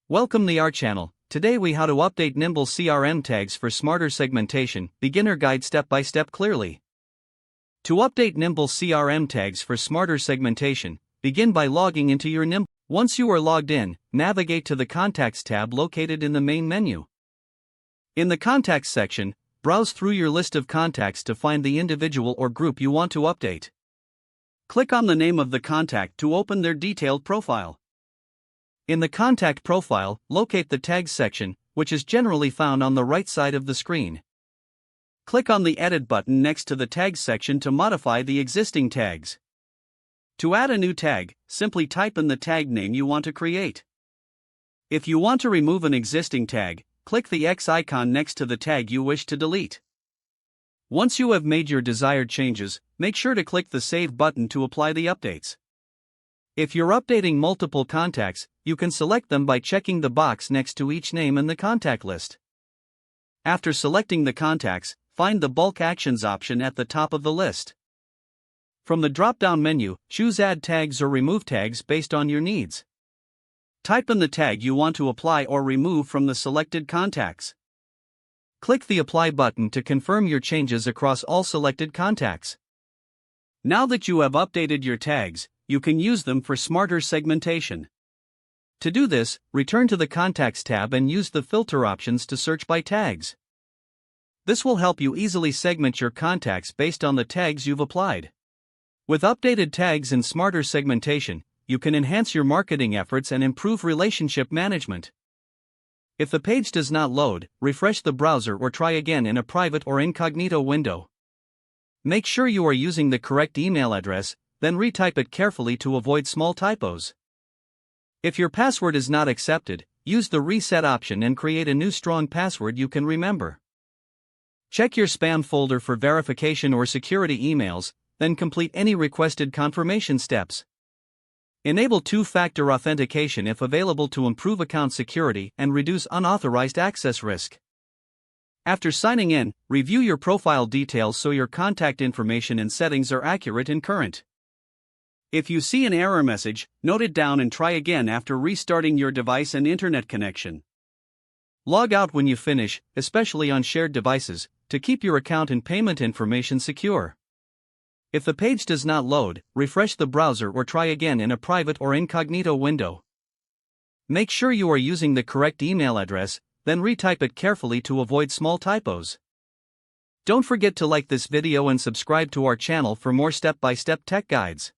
Welcome to our channel. Today we how to update Nimble CRM tags for smarter segmentation, beginner guide step by step clearly. To update Nimble CRM tags for smarter segmentation, begin by logging into your Nimble. Once you are logged in, navigate to the Contacts tab located in the main menu. In the Contacts section, browse through your list of contacts to find the individual or group you want to update. Click on the name of the contact to open their detailed profile. In the Contact Profile, locate the Tags section, which is generally found on the right side of the screen. Click on the Edit button next to the Tags section to modify the existing tags. To add a new tag, simply type in the tag name you want to create. If you want to remove an existing tag, click the X icon next to the tag you wish to delete. Once you have made your desired changes, make sure to click the Save button to apply the updates. If you're updating multiple contacts, you can select them by checking the box next to each name in the contact list. After selecting the contacts, find the Bulk Actions option at the top of the list. From the drop-down menu, choose Add Tags or Remove Tags based on your needs. Type in the tag you want to apply or remove from the selected contacts. Click the Apply button to confirm your changes across all selected contacts. Now that you have updated your tags, you can use them for smarter segmentation. To do this, return to the Contacts tab and use the filter options to search by tags. This will help you easily segment your contacts based on the tags you've applied. With updated tags and smarter segmentation, you can enhance your marketing efforts and improve relationship management. If the page does not load, refresh the browser or try again in a private or incognito window. Make sure you are using the correct email address, then retype it carefully to avoid small typos. If your password is not accepted, use the Reset option and create a new strong password you can remember. Check your spam folder for verification or security emails, then complete any requested confirmation steps. Enable two-factor authentication if available to improve account security and reduce unauthorized access risk. After signing in, review your profile details so your contact information and settings are accurate and current. If you see an error message, note it down and try again after restarting your device and internet connection. Log out when you finish, especially on shared devices, to keep your account and payment information secure. If the page does not load, refresh the browser or try again in a private or incognito window. Make sure you are using the correct email address, then retype it carefully to avoid small typos. Don't forget to like this video and subscribe to our channel for more step-by-step tech guides.